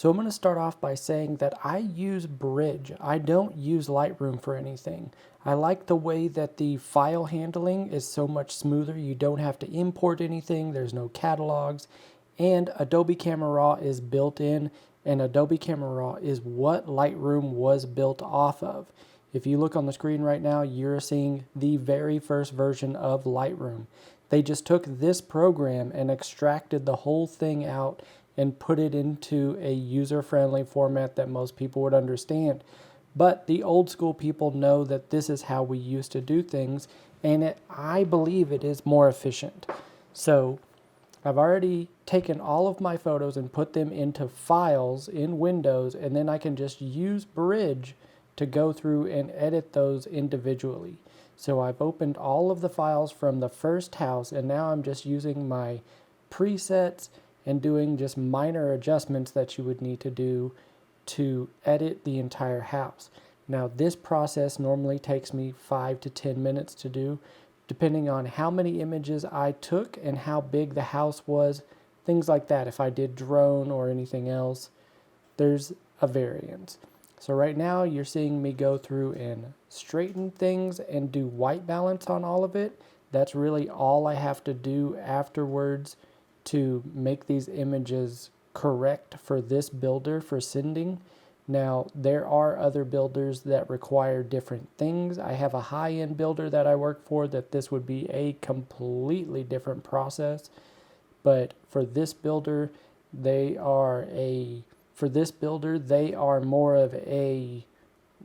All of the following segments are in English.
So I'm going to start off by saying that I use Bridge. I don't use Lightroom for anything. I like the way that the file handling is so much smoother. You don't have to import anything. There's no catalogs. And Adobe Camera Raw is built in, and Adobe Camera Raw is what Lightroom was built off of. If you look on the screen right now, you're seeing the very first version of Lightroom. They just took this program and extracted the whole thing out and put it into a user-friendly format that most people would understand. But the old school people know that this is how we used to do things, and I believe it is more efficient. So I've already taken all of my photos and put them into files in Windows, and then I can just use Bridge to go through and edit those individually. So I've opened all of the files from the first house, and now I'm just using my presets and doing just minor adjustments that you would need to do to edit the entire house. Now this process normally takes me 5 to 10 minutes to do, depending on how many images I took and how big the house was, things like that. If I did drone or anything else, there's a variance. So right now you're seeing me go through and straighten things and do white balance on all of it. That's really all I have to do afterwards to make these images correct for this builder for sending. Now, there are other builders that require different things. I have a high-end builder that I work for that this would be a completely different process. But for this builder, they are more of a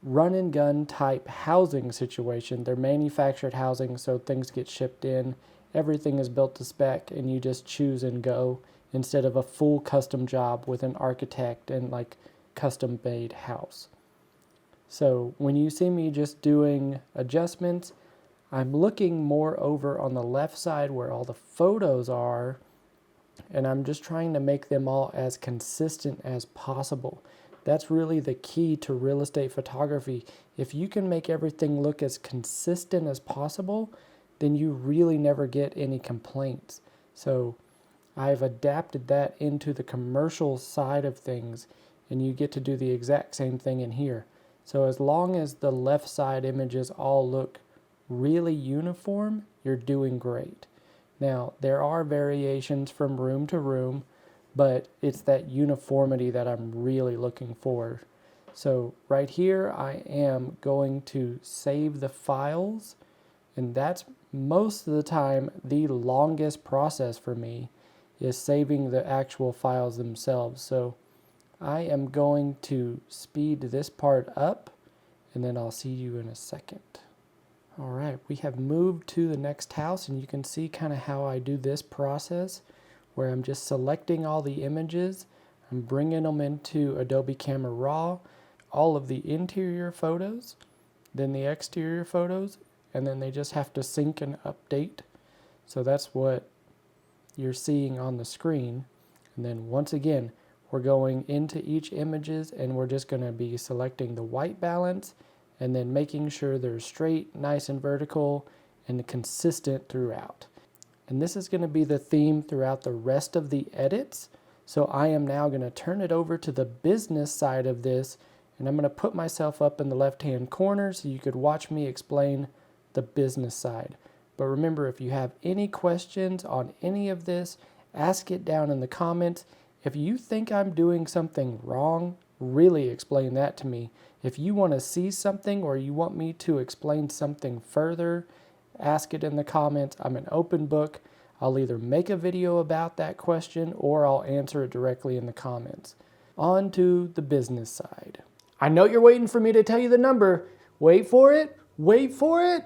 run and gun type housing situation. They're manufactured housing, so things get shipped in. Everything is built to spec and you just choose and go instead of a full custom job with an architect and like custom made house. So when you see me just doing adjustments, I'm looking more over on the left side where all the photos are, and I'm just trying to make them all as consistent as possible. That's really the key to real estate photography. If you can make everything look as consistent as possible, then you really never get any complaints. So I've adapted that into the commercial side of things, and you get to do the exact same thing in here. So as long as the left side images all look really uniform, you're doing great. Now, there are variations from room to room, but it's that uniformity that I'm really looking for. So right here, I am going to save the files, and that's most of the time the longest process for me is saving the actual files themselves. So I am going to speed this part up, and then I'll see you in a second. All right, we have moved to the next house, and you can see kind of how I do this process where I'm just selecting all the images. I'm bringing them into Adobe Camera Raw, all of the interior photos, then the exterior photos, and then they just have to sync and update. So that's what you're seeing on the screen. And then once again, we're going into each images and we're just going to be selecting the white balance and then making sure they're straight, nice and vertical and consistent throughout. And this is going to be the theme throughout the rest of the edits. So I am now going to turn it over to the business side of this, and I'm going to put myself up in the left-hand corner so you could watch me explain the business side. But remember, if you have any questions on any of this, ask it down in the comments. If you think I'm doing something wrong, really explain that to me. If you want to see something or you want me to explain something further, ask it in the comments. I'm an open book. I'll either make a video about that question or I'll answer it directly in the comments. On to the business side. I know you're waiting for me to tell you the number. Wait for it. Wait for it.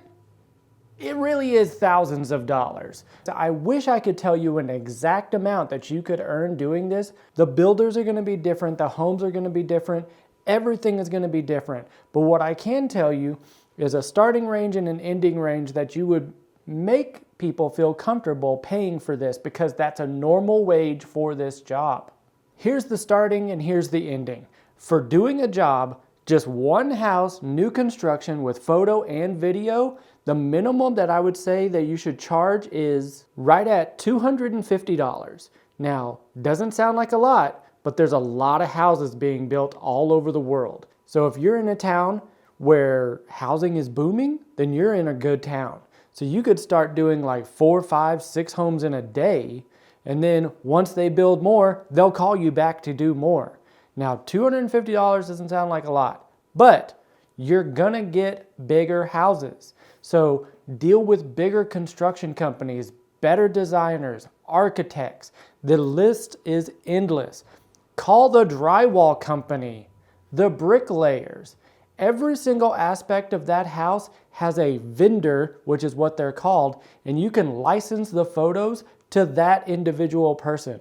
It really is thousands of dollars. I wish I could tell you an exact amount that you could earn doing this. The builders are going to be different. The homes are going to be different. Everything is going to be different. But what I can tell you is a starting range and an ending range that you would make people feel comfortable paying for this, because that's a normal wage for this job. Here's the starting and here's the ending. For doing a job, just one house, new construction with photo and video, the minimum that I would say that you should charge is right at $250. Now, doesn't sound like a lot, but there's a lot of houses being built all over the world. So if you're in a town where housing is booming, then you're in a good town. So you could start doing like 4, 5, 6 homes in a day. And then once they build more, they'll call you back to do more. Now, $250 doesn't sound like a lot, but you're gonna get bigger houses. So deal with bigger construction companies, better designers, architects. The list is endless. Call the drywall company, the bricklayers. Every single aspect of that house has a vendor, which is what they're called, and you can license the photos to that individual person.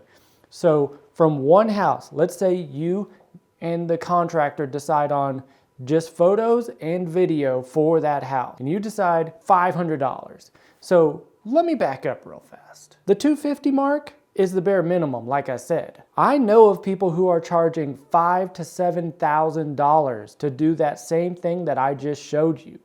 So from one house, let's say you and the contractor decide on just photos and video for that house, and you decide $500. So let me back up real fast. The $250 mark is the bare minimum, like I said. I know of people who are charging $5,000 to $7,000 to do that same thing that I just showed you.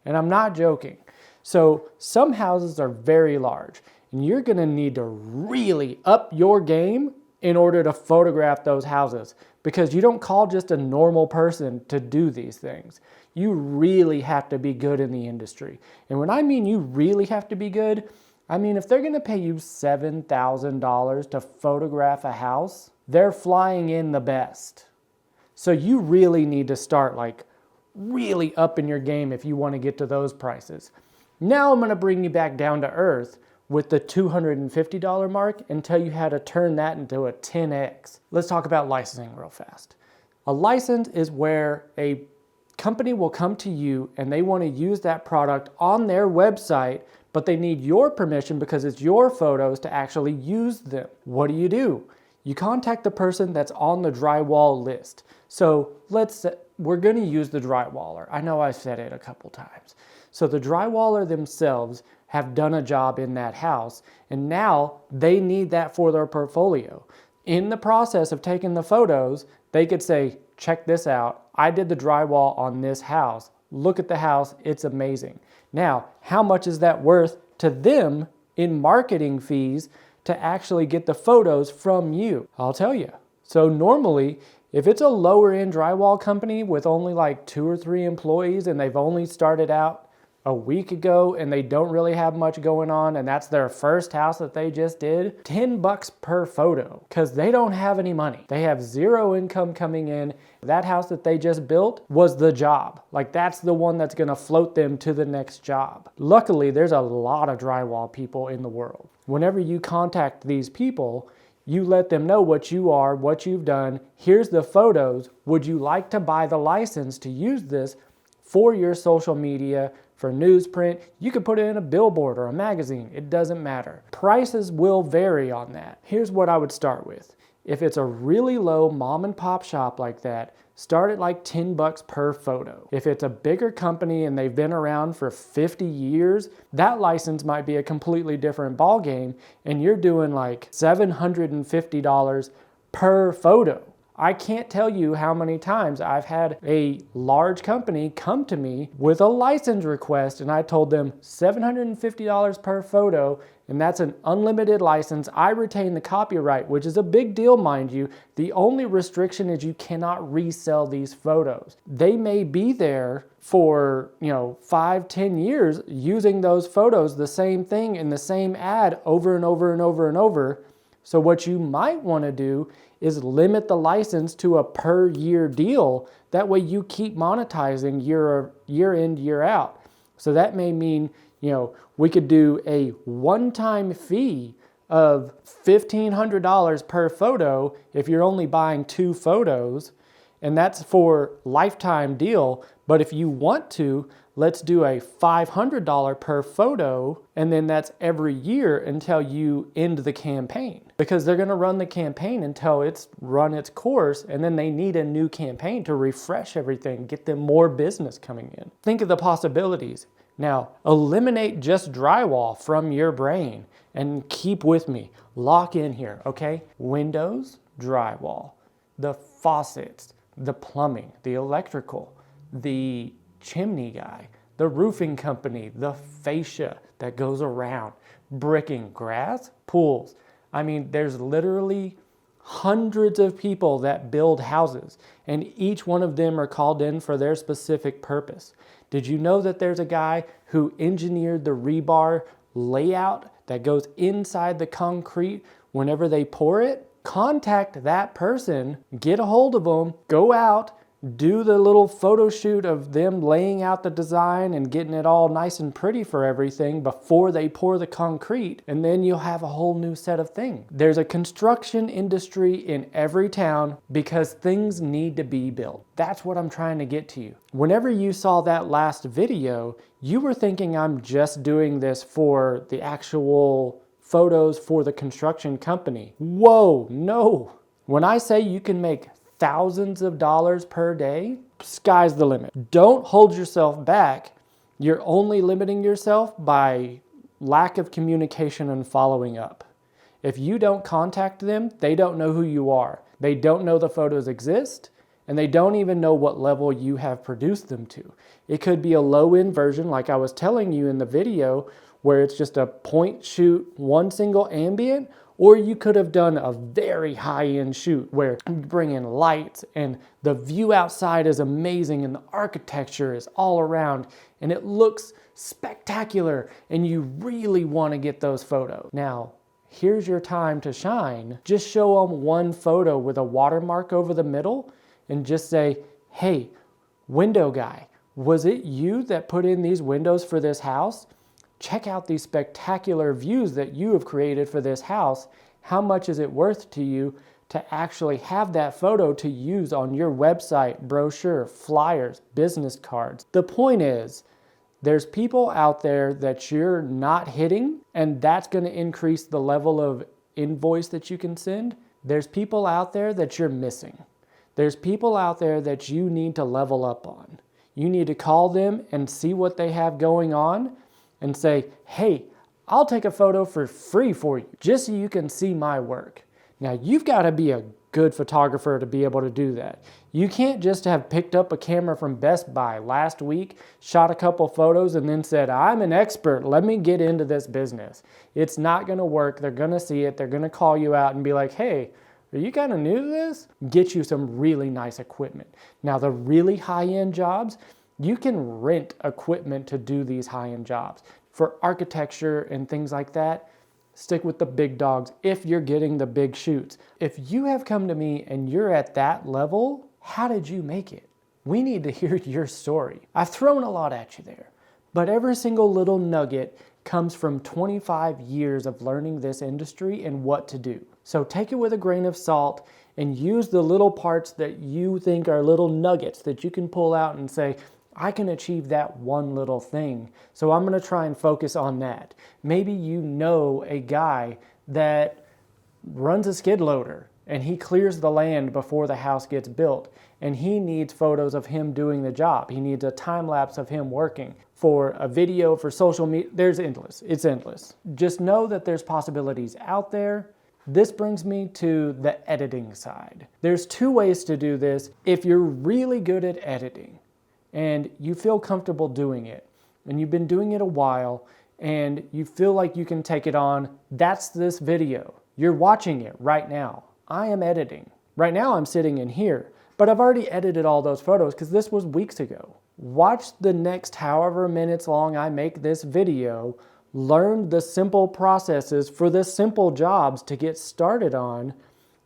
And I'm not joking. So some houses are very large, and you're gonna need to really up your game in order to photograph those houses, because you don't call just a normal person to do these things. You really have to be good in the industry. And when I mean you really have to be good, I mean if they're gonna pay you $7,000 to photograph a house, they're flying in the best. So you really need to start like really up in your game if you want to get to those prices. Now I'm gonna bring you back down to earth with the $250 mark and tell you how to turn that into a 10x. Let's talk about licensing real fast. A license is where a company will come to you and they want to use that product on their website, but they need your permission because it's your photos to actually use them. What do? You contact the person that's on the drywall list. So we're going to use the drywaller. I know I've said it a couple times. So the drywaller themselves have done a job in that house, and now they need that for their portfolio. In the process of taking the photos, they could say, check this out. I did the drywall on this house. Look at the house. It's amazing. Now, how much is that worth to them in marketing fees to actually get the photos from you? I'll tell you. So normally, if it's a lower end drywall company with only like 2 or 3 employees and they've only started out a week ago and they don't really have much going on and that's their first house that they just did, $10 per photo, because they don't have any money. They have zero income coming in. That house that they just built was the job. Like that's the one that's gonna float them to the next job. Luckily, there's a lot of drywall people in the world. Whenever you contact these people, you let them know what you are, what you've done. Here's the photos. Would you like to buy the license to use this for your social media, for newsprint? You could put it in a billboard or a magazine. It doesn't matter. Prices will vary on that. Here's what I would start with. If it's a really low mom and pop shop like that, start at like $10 per photo. If it's a bigger company and they've been around for 50 years, that license might be a completely different ball game, and you're doing like $750 per photo. I can't tell you how many times I've had a large company come to me with a license request and I told them $750 per photo, and that's an unlimited license. I retain the copyright, which is a big deal, mind you. The only restriction is you cannot resell these photos. They may be there for 5, 10 years using those photos, the same thing in the same ad over and over and over and over. So what you might want to do is limit the license to a per year deal. That way you keep monetizing year in, year out. So that may mean, we could do a one-time fee of $1,500 per photo if you're only buying 2 photos, and that's for lifetime deal. But if you want to, let's do a $500 per photo, and then that's every year until you end the campaign. Because they're gonna run the campaign until it's run its course, and then they need a new campaign to refresh everything, get them more business coming in. Think of the possibilities. Now, eliminate just drywall from your brain and keep with me. Lock in here, okay? Windows, drywall, the faucets, the plumbing, the electrical, the chimney guy, the roofing company, the fascia that goes around, bricking, grass, pools. I mean, there's literally hundreds of people that build houses, and each one of them are called in for their specific purpose. Did you know that there's a guy who engineered the rebar layout that goes inside the concrete whenever they pour it? Contact that person, get a hold of them, go out, do the little photo shoot of them laying out the design and getting it all nice and pretty for everything before they pour the concrete, and then you'll have a whole new set of things. There's a construction industry in every town because things need to be built. That's what I'm trying to get to you. Whenever you saw that last video, you were thinking I'm just doing this for the actual photos for the construction company. Whoa, no. When I say you can make thousands of dollars per day, sky's the limit. Don't hold yourself back. You're only limiting yourself by lack of communication and following up. If you don't contact them, they don't know who you are. They don't know the photos exist, and they don't even know what level you have produced them to. It could be a low-end version, like I was telling you in the video, where it's just a point shoot, one single ambient, or you could have done a very high-end shoot where you bring in lights and the view outside is amazing and the architecture is all around and it looks spectacular and you really want to get those photos. Now, here's your time to shine. Just show them one photo with a watermark over the middle and just say, hey, window guy, was it you that put in these windows for this house? Check out these spectacular views that you have created for this house. How much is it worth to you to actually have that photo to use on your website, brochure, flyers, business cards? The point is, there's people out there that you're not hitting, and that's going to increase the level of invoice that you can send. There's people out there that you're missing. There's people out there that you need to level up on. You need to call them and see what they have going on and say, hey, I'll take a photo for free for you, just so you can see my work. Now, you've got to be a good photographer to be able to do that. You can't just have picked up a camera from Best Buy last week, shot a couple photos, and then said, I'm an expert, let me get into this business. It's not going to work. They're going to see it. They're going to call you out and be like, hey, are you kind of new to this? Get you some really nice equipment. Now, the really high-end jobs, you can rent equipment to do these high-end jobs. For architecture and things like that, stick with the big dogs if you're getting the big shoots. If you have come to me and you're at that level, how did you make it? We need to hear your story. I've thrown a lot at you there, but every single little nugget comes from 25 years of learning this industry and what to do. So take it with a grain of salt and use the little parts that you think are little nuggets that you can pull out and say, I can achieve that one little thing. So I'm going to try and focus on that. Maybe you know a guy that runs a skid loader and he clears the land before the house gets built, and he needs photos of him doing the job. He needs a time lapse of him working for a video, for social media. There's endless. It's endless. Just know that there's possibilities out there. This brings me to the editing side. There's two ways to do this. If you're really good at editing and you feel comfortable doing it, and you've been doing it a while, and you feel like you can take it on, that's this video. You're watching it right now. I am editing. Right now I'm sitting in here, but I've already edited all those photos because this was weeks ago. Watch the next however minutes long I make this video, learn the simple processes for the simple jobs to get started on,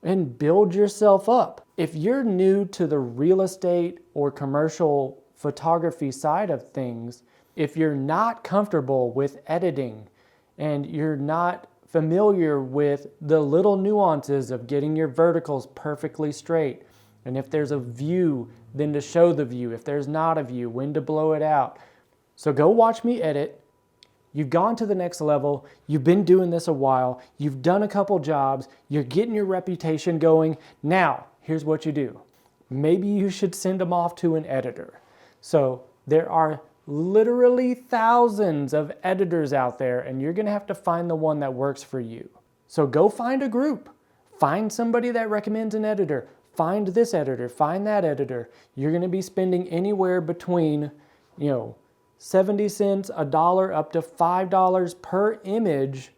and build yourself up. If you're new to the real estate or commercial photography side of things, if you're not comfortable with editing and you're not familiar with the little nuances of getting your verticals perfectly straight, and if there's a view, then to show the view. If there's not a view, when to blow it out. So go watch me edit. You've gone to the next level. You've been doing this a while. You've done a couple jobs. You're getting your reputation going. Now, here's what you do. Maybe you should send them off to an editor. So there are literally thousands of editors out there, and you're going to have to find the one that works for you. So go find a group. Find somebody that recommends an editor. Find this editor. Find that editor. You're going to be spending anywhere between, 70 cents, $1, up to $5 per image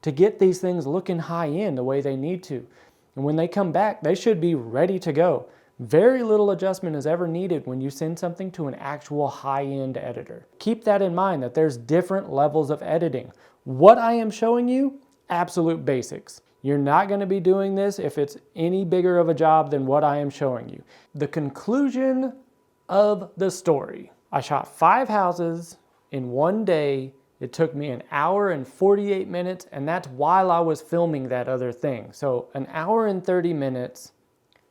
to get these things looking high end the way they need to. And when they come back, they should be ready to go. Very little adjustment is ever needed when you send something to an actual high-end editor. Keep that in mind, that there's different levels of editing. What I am showing you, absolute basics. You're not going to be doing this if it's any bigger of a job than what I am showing you. The conclusion of the story. I shot 5 houses in one day. It took me 1 hour and 48 minutes, and that's while I was filming that other thing. So 1 hour and 30 minutes.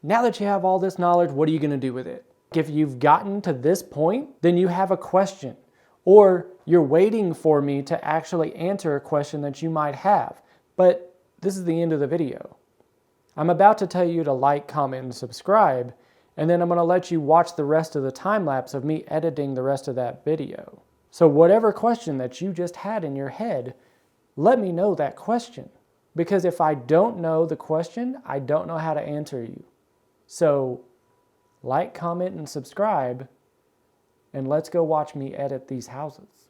Now that you have all this knowledge, what are you going to do with it? If you've gotten to this point, then you have a question, or you're waiting for me to actually answer a question that you might have. But this is the end of the video. I'm about to tell you to like, comment, and subscribe, and then I'm going to let you watch the rest of the time lapse of me editing the rest of that video. So whatever question that you just had in your head, let me know that question. Because if I don't know the question, I don't know how to answer you. So like, comment, and subscribe, and let's go watch me edit these houses.